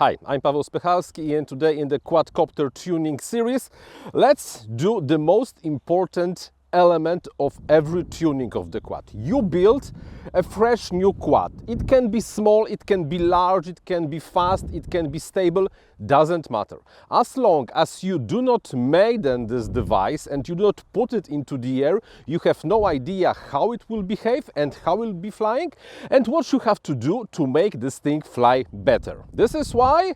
Hi, I'm Paweł Spychalski and today in the Quadcopter Tuning series, let's do the most important element of every tuning of the quad. You build a fresh new quad. It can be small, it can be large, it can be fast, it can be stable, doesn't matter. As long as you do not maiden this device and you do not put it into the air, you have no idea how it will behave and how it will be flying and what you have to do to make this thing fly better. This is why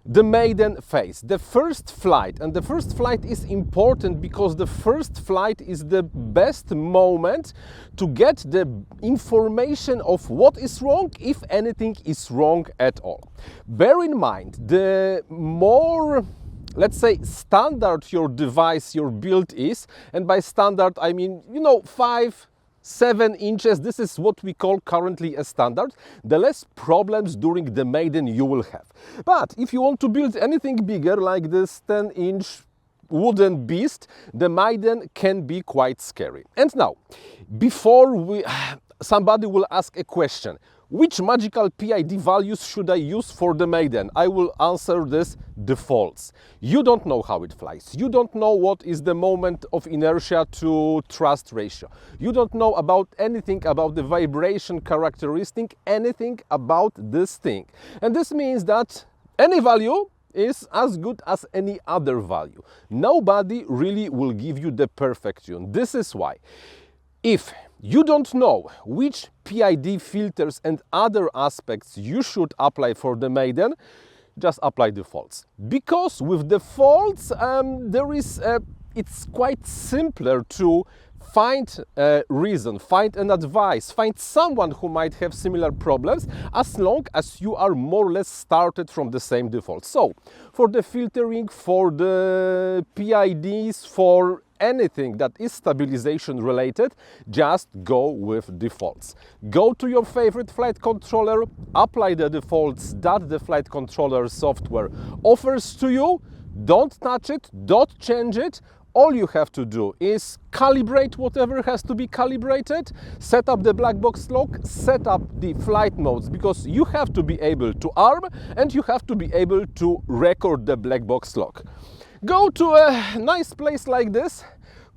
the maiden phase, the first flight, and the first flight is important because the first flight is the best moment to get the information of what is wrong, if anything is wrong at all. Bear in mind, the more, let's say, standard your device, your build is, and by standard I mean, 5-7 inches, this is what we call currently a standard, the less problems during the maiden you will have. But if you want to build anything bigger, like this 10-inch wooden beast, the maiden can be quite scary. And now, before somebody will ask a question, which magical PID values should I use for the maiden? I will answer this: defaults. You don't know how it flies. You don't know what is the moment of inertia to thrust ratio. You don't know about anything about the vibration characteristic, anything about this thing. And this means that any value is as good as any other value. Nobody really will give you the perfect tune. This is why, if you don't know which PID filters and other aspects you should apply for the maiden, just apply defaults. Because with defaults, it's quite simpler to find a reason, find an advice, find someone who might have similar problems, as long as you are more or less started from the same default. So, for the filtering, for the PIDs, for anything that is stabilization related, just go with defaults. Go to your favorite flight controller, apply the defaults that the flight controller software offers to you. Don't touch it, don't change it. All you have to do is calibrate whatever has to be calibrated, set up the black box lock, set up the flight modes, because you have to be able to arm and you have to be able to record the black box lock. Go to a nice place like this,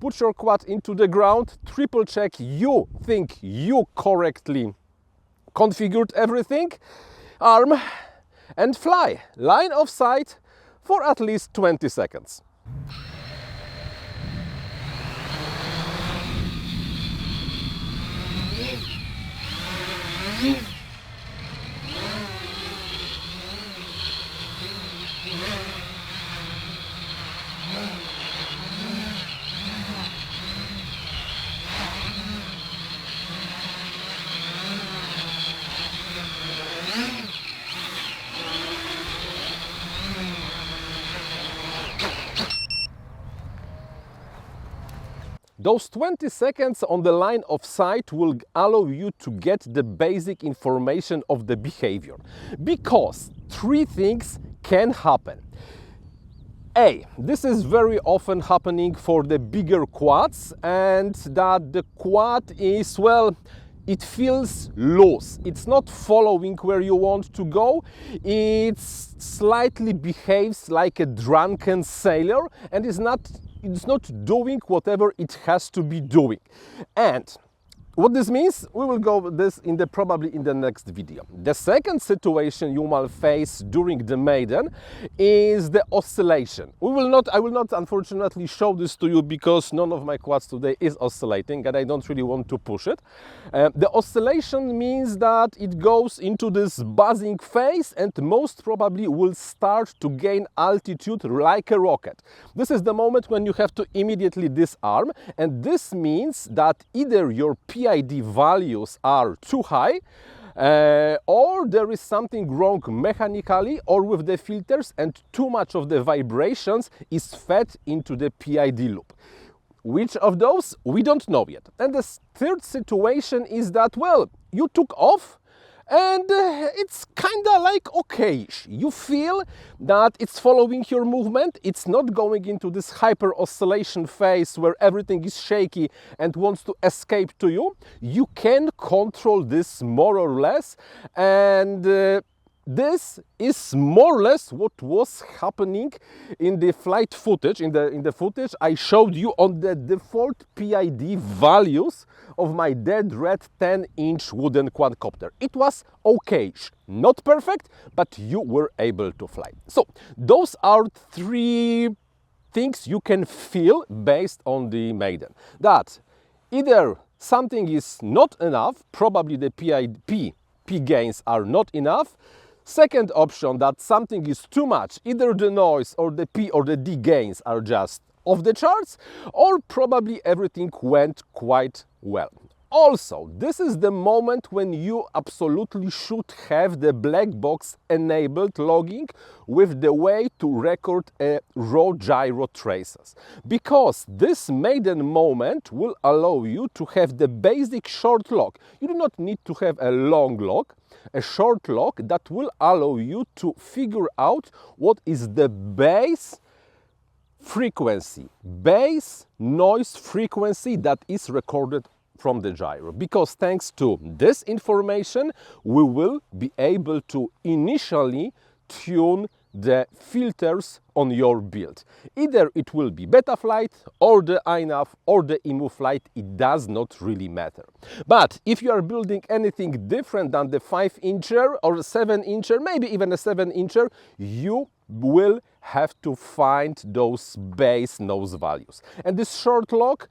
put your quad into the ground, triple check you think you correctly configured everything, arm and fly, line of sight for at least 20 seconds. Those 20 seconds on the line of sight will allow you to get the basic information of the behavior. Because three things can happen. A, this is very often happening for the bigger quads, and that the quad is, well, it feels loose. It's not following where you want to go. It slightly behaves like a drunken sailor and it's not doing whatever it has to be doing. And what this means, we will go over this probably in the next video. The second situation you will face during the maiden is the oscillation. I will not unfortunately show this to you because none of my quads today is oscillating and I don't really want to push it. The oscillation means that it goes into this buzzing phase and most probably will start to gain altitude like a rocket. This is the moment when you have to immediately disarm, and this means that either your PID values are too high or there is something wrong mechanically or with the filters and too much of the vibrations is fed into the PID loop. Which of those? We don't know yet. And the third situation is that, well, you took off and it's kind of like okayish. You feel that it's following your movement, it's not going into this hyper oscillation phase where everything is shaky and wants to escape to you. You can control this more or less, and this is more or less what was happening in the flight footage. In the footage I showed you on the default PID values of my dead red 10-inch wooden quadcopter. It was okay, not perfect, but you were able to fly. So those are three things you can feel based on the Maiden. That either something is not enough, probably the P gains are not enough. Second option, that something is too much, either the noise or the P or the D gains are just off the charts, or probably everything went quite well. Also, this is the moment when you absolutely should have the black box enabled logging with the way to record raw gyro traces. Because this Maiden moment will allow you to have the basic short log. You do not need to have a long log, a short log that will allow you to figure out what is the base frequency, base noise frequency that is recorded from the gyro. Because thanks to this information we will be able to initially tune the filters on your build. Either it will be Betaflight or the iNav or the EmuFlight, it does not really matter. But if you are building anything different than the 5-incher or 7-incher, maybe even a 7-incher, you will have to find those base noise values. And this short log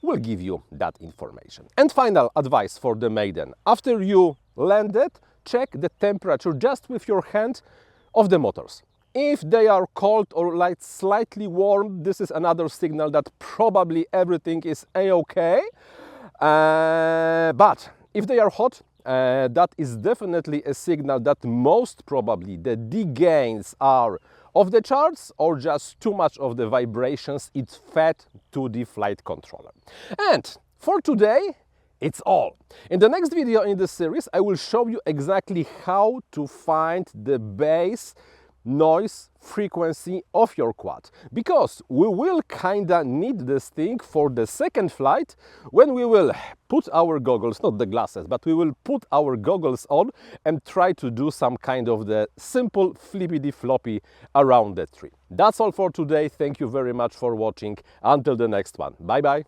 will give you that information. And final advice for the Maiden. After you landed, check the temperature just with your hand of the motors. If they are cold or like slightly warm, this is another signal that probably everything is a-okay. But if they are hot, that is definitely a signal that most probably the D gains are off the charts or just too much of the vibrations it's fed to the flight controller. And for today, it's all. In the next video in this series, I will show you exactly how to find the base noise frequency of your quad, because we will kinda need this thing for the second flight when we will put our goggles, not the glasses, but we will put our goggles on and try to do some kind of the simple flippity floppy around the tree. That's all for today. Thank you very much for watching. Until the next one. Bye bye.